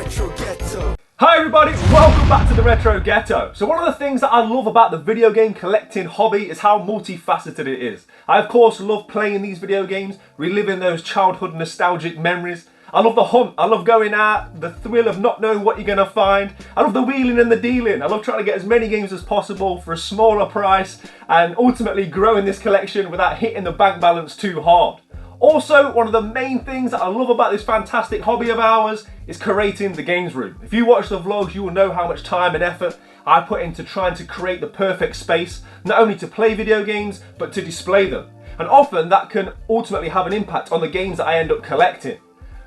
Retro Ghetto. Hi everybody, welcome back to the Retro Ghetto. So one of the things that I love about the video game collecting hobby is how multifaceted it is. I of course love playing these video games, reliving those childhood nostalgic memories. I love the hunt, I love going out, the thrill of not knowing what you're going to find. I love the wheeling and the dealing. I love trying to get as many games as possible for a smaller price and ultimately growing this collection without hitting the bank balance too hard. Also, one of the main things that I love about this fantastic hobby of ours is curating the games room. If you watch the vlogs, you will know how much time and effort I put into trying to create the perfect space, not only to play video games, but to display them. And often that can ultimately have an impact on the games that I end up collecting.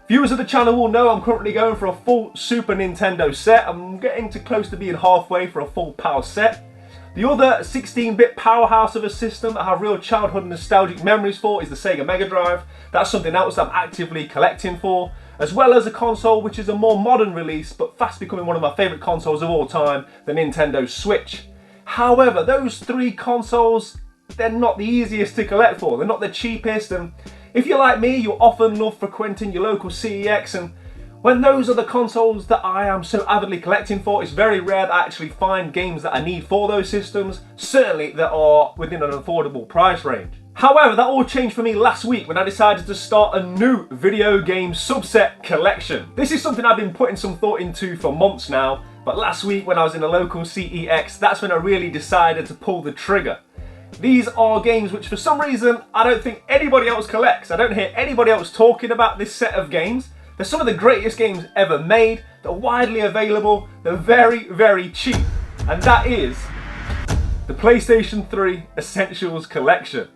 Viewers of the channel will know I'm currently going for a full Super Nintendo set. I'm getting too close to being halfway for a full PAL set. The other 16-bit powerhouse of a system that I have real childhood nostalgic memories for is the Sega Mega Drive. That's something else I'm actively collecting for, as well as a console which is a more modern release but fast becoming one of my favourite consoles of all time, the Nintendo Switch. However, those three consoles, they're not the easiest to collect for. They're not the cheapest, and if you're like me, you often love frequenting your local CEX, and when those are the consoles that I am so avidly collecting for, it's very rare that I actually find games that I need for those systems, certainly that are within an affordable price range. However, that all changed for me last week when I decided to start a new video game subset collection. This is something I've been putting some thought into for months now, but last week when I was in a local CEX, that's when I really decided to pull the trigger. These are games which for some reason I don't think anybody else collects. I don't hear anybody else talking about this set of games. They're some of the greatest games ever made, they're widely available, they're very, very cheap. And that is the PlayStation 3 Essentials collection.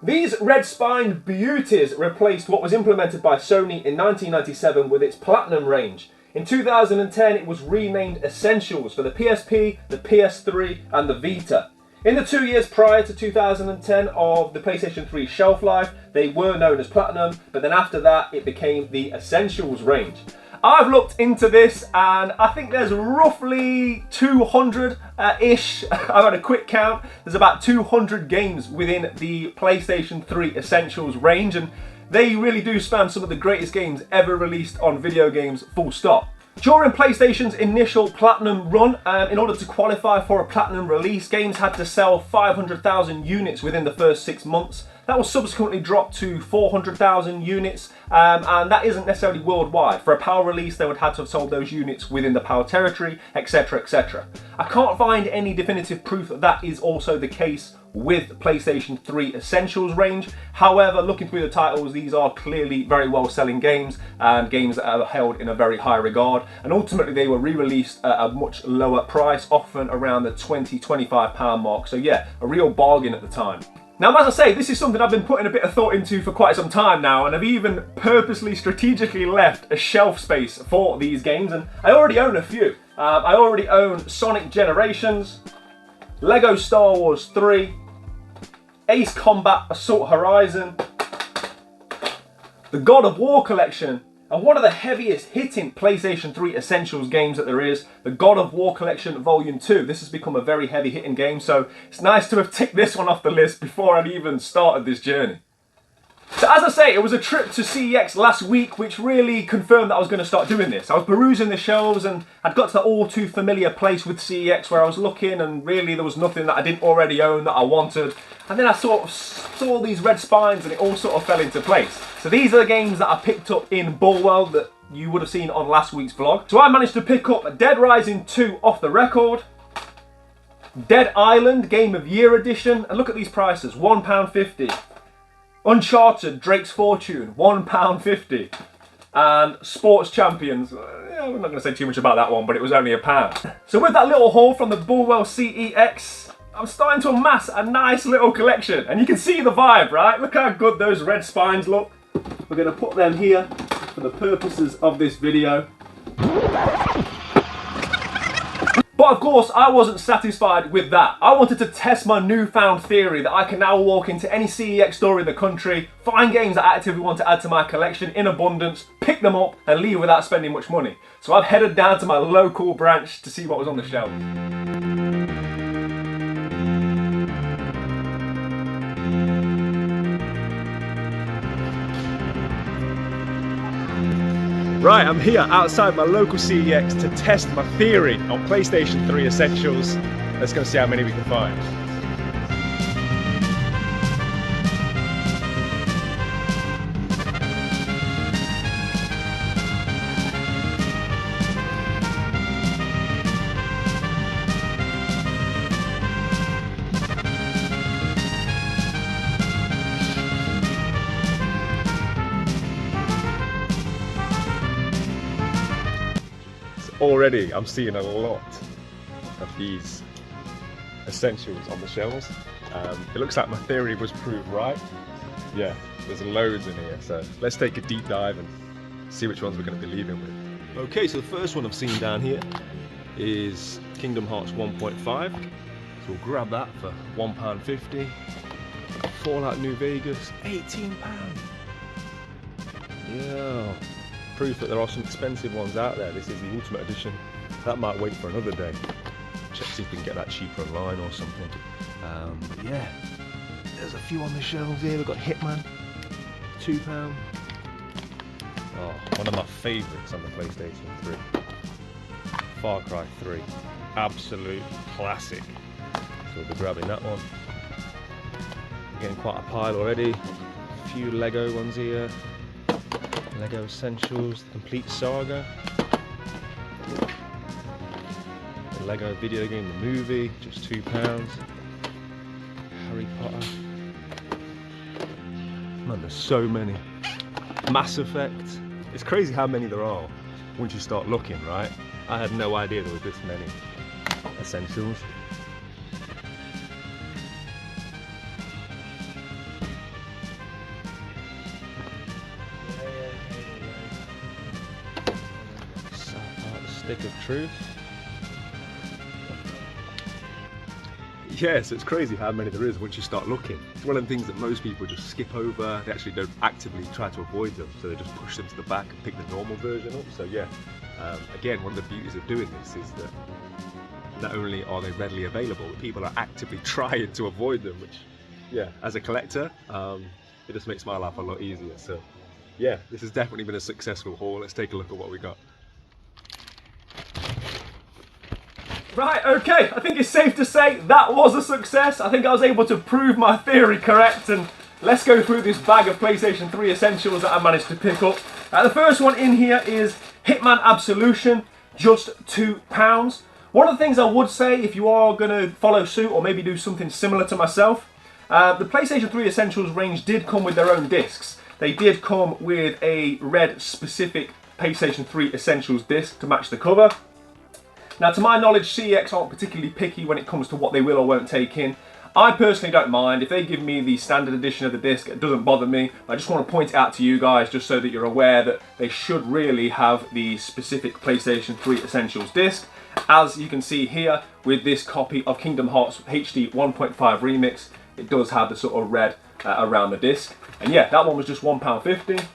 These red-spined beauties replaced what was implemented by Sony in 1997 with its Platinum range. In 2010 it was renamed Essentials for the PSP, the PS3 and the Vita. In the 2 years prior to 2010 of the PlayStation 3 shelf life, they were known as Platinum, but then after that it became the Essentials range. I've looked into this and I think there's roughly 200-ish, I've had a quick count, there's about 200 games within the PlayStation 3 Essentials range, and they really do span some of the greatest games ever released on video games, full stop. During PlayStation's initial Platinum run, in order to qualify for a Platinum release, games had to sell 500,000 units within the first 6 months. That was subsequently dropped to 400,000 units, and that isn't necessarily worldwide. For a PAL release, they would have to have sold those units within the PAL territory, etc, etc. I can't find any definitive proof that that is also the case with PlayStation 3 Essentials range. However, looking through the titles, these are clearly very well selling games and games that are held in a very high regard, and ultimately they were re-released at a much lower price, often around the £20–25 mark. So yeah, a real bargain at the time. Now, as I say, this is something I've been putting a bit of thought into for quite some time now, and I've even purposely, strategically left a shelf space for these games, and I already own a few. I already own Sonic Generations, Lego Star Wars 3, Ace Combat Assault Horizon, the God of War collection, and one of the heaviest hitting PlayStation 3 Essentials games that there is, the God of War Collection Volume 2. This has become a very heavy hitting game, so it's nice to have ticked this one off the list before I'd even started this journey. So as I say, it was a trip to CEX last week which really confirmed that I was going to start doing this. I was perusing the shelves and I'd got to that all too familiar place with CEX where I was looking and really there was nothing that I didn't already own that I wanted. And then I sort of saw these red spines and it all sort of fell into place. So these are the games that I picked up in Bulwell that you would have seen on last week's vlog. So I managed to pick up Dead Rising 2 off the record, Dead Island Game of Year Edition, and look at these prices, £1.50. Uncharted Drake's Fortune, £1.50. And Sports Champions, I'm not going to say too much about that one, but it was only £1. So with that little haul from the Bulwell CEX, I'm starting to amass a nice little collection. And you can see the vibe, right? Look how good those red spines look. We're going to put them here for the purposes of this video. But of course, I wasn't satisfied with that. I wanted to test my newfound theory that I can now walk into any CEX store in the country, find games that I actively want to add to my collection in abundance, pick them up and leave without spending much money. So I've headed down to my local branch to see what was on the shelf. Right, I'm here outside my local CEX to test my theory on PlayStation 3 Essentials. Let's go see how many we can find. Already, I'm seeing a lot of these essentials on the shelves. It looks like my theory was proved right. Yeah, there's loads in here, so let's take a deep dive and see which ones we're going to be leaving with. Okay, so the first one I've seen down here is Kingdom Hearts 1.5. So we'll grab that for £1.50. Fallout New Vegas, £18. Yeah. Proof that there are some expensive ones out there. This is the Ultimate Edition. That might wait for another day. Check see if we can get that cheaper online or something. Yeah, there's a few on the shelves here. We've got Hitman, £2. Oh, one of my favourites on the PlayStation 3. Far Cry 3, absolute classic. So we'll be grabbing that one. We're getting quite a pile already. A few Lego ones here. Lego Essentials, the Complete Saga, the Lego video game, the movie, just £2. Harry Potter. Man, there's so many. Mass Effect. It's crazy how many there are once you start looking, right? I had no idea there was this many Essentials. Stick of Truth. Yeah, so it's crazy how many there is once you start looking. It's one of the things that most people just skip over. They actually don't actively try to avoid them, so they just push them to the back and pick the normal version up. So yeah, again, one of the beauties of doing this is that not only are they readily available, but people are actively trying to avoid them, which, yeah, as a collector, it just makes my life a lot easier. So yeah, this has definitely been a successful haul. Let's take a look at what we got. Right, okay, I think it's safe to say that was a success. I think I was able to prove my theory correct, and let's go through this bag of PlayStation 3 Essentials that I managed to pick up. The first one in here is Hitman Absolution, just £2. One of the things I would say, if you are going to follow suit or maybe do something similar to myself, the PlayStation 3 Essentials range did come with their own discs. They did come with a red specific PlayStation 3 Essentials disc to match the cover. Now, to my knowledge, CeX aren't particularly picky when it comes to what they will or won't take in. I personally don't mind. If they give me the standard edition of the disc, it doesn't bother me. I just want to point it out to you guys just so that you're aware that they should really have the specific PlayStation 3 Essentials disc. As you can see here with this copy of Kingdom Hearts HD 1.5 Remix, it does have the sort of red around the disc. And yeah, that one was just £1.50.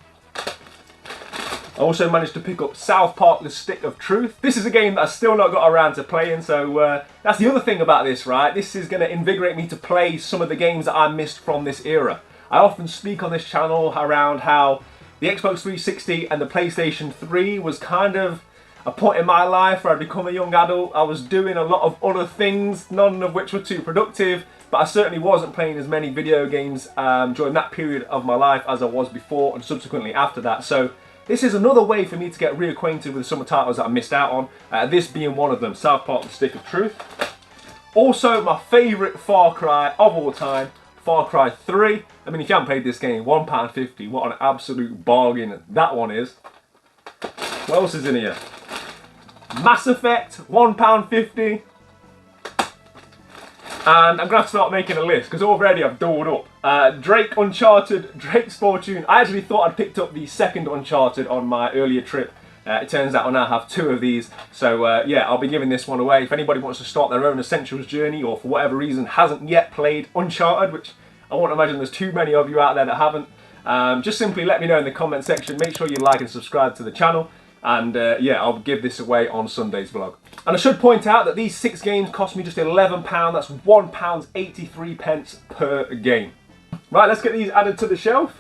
I also managed to pick up South Park: The Stick of Truth. This is a game that I've still not got around to playing, so that's the other thing about this, right? This is going to invigorate me to play some of the games that I missed from this era. I often speak on this channel around how the Xbox 360 and the PlayStation 3 was kind of a point in my life where I'd become a young adult. I was doing a lot of other things, none of which were too productive, but I certainly wasn't playing as many video games during that period of my life as I was before and subsequently after that. So this is another way for me to get reacquainted with some titles that I missed out on, this being one of them, South Park: The Stick of Truth. Also, my favourite Far Cry of all time, Far Cry 3. I mean, if you haven't played this game, £1.50, what an absolute bargain that one is. What else is in here? Mass Effect, £1.50. And I'm going to have to start making a list, because already I've doubled up. Drake Uncharted, Drake's Fortune. I actually thought I'd picked up the second Uncharted on my earlier trip. It turns out I now have two of these. So yeah, I'll be giving this one away. If anybody wants to start their own Essentials journey, or for whatever reason hasn't yet played Uncharted, which I won't imagine there's too many of you out there that haven't, just simply let me know in the comment section. Make sure you like and subscribe to the channel. And yeah, I'll give this away on Sunday's vlog. And I should point out that these 6 games cost me just £11. That's £1.83 per game. Right, let's get these added to the shelf.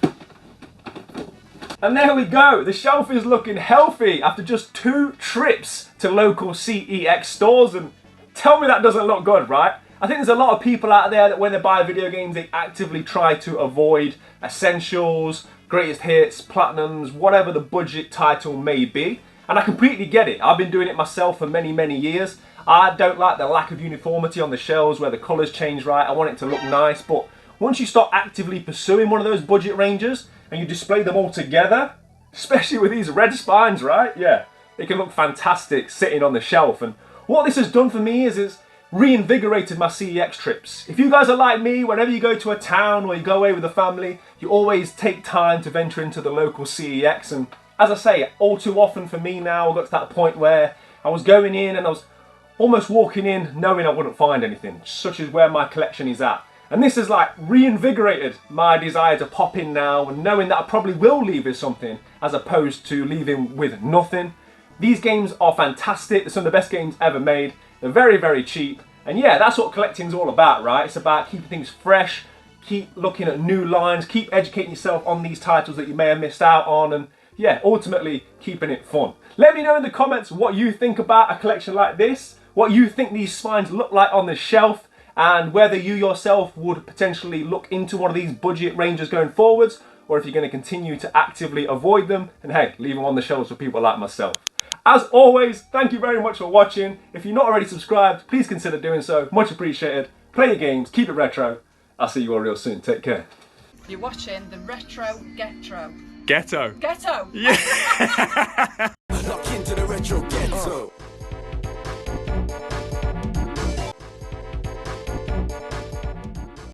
And there we go, the shelf is looking healthy after just 2 trips to local CEX stores, and tell me that doesn't look good, right? I think there's a lot of people out there that when they buy video games, they actively try to avoid Essentials, Greatest Hits, Platinums, whatever the budget title may be. And I completely get it. I've been doing it myself for many, many years. I don't like the lack of uniformity on the shelves where the colours change right. I want it to look nice, but once you start actively pursuing one of those budget ranges and you display them all together, especially with these red spines, right? Yeah, it can look fantastic sitting on the shelf. And what this has done for me is it's reinvigorated my CEX trips. If you guys are like me, whenever you go to a town or you go away with a family, you always take time to venture into the local CEX. And as I say, all too often for me now, I got to that point where I was going in and I was almost walking in knowing I wouldn't find anything, such as where my collection is at. And this has like reinvigorated my desire to pop in now and knowing that I probably will leave with something as opposed to leaving with nothing. These games are fantastic. They're some of the best games ever made. They're very, very cheap. And yeah, that's what collecting's all about, right? It's about keeping things fresh, keep looking at new lines, keep educating yourself on these titles that you may have missed out on, and yeah, ultimately keeping it fun. Let me know in the comments what you think about a collection like this, what you think these spines look like on the shelf, and whether you yourself would potentially look into one of these budget ranges going forwards, or if you're going to continue to actively avoid them, and hey, leave them on the shelves for people like myself. As always, thank you very much for watching. If you're not already subscribed, please consider doing so. Much appreciated. Play your games, keep it retro. I'll see you all real soon. Take care. You're watching the Retro Ghetto. Ghetto. Ghetto! Yeah. Lock into the retro ghetto.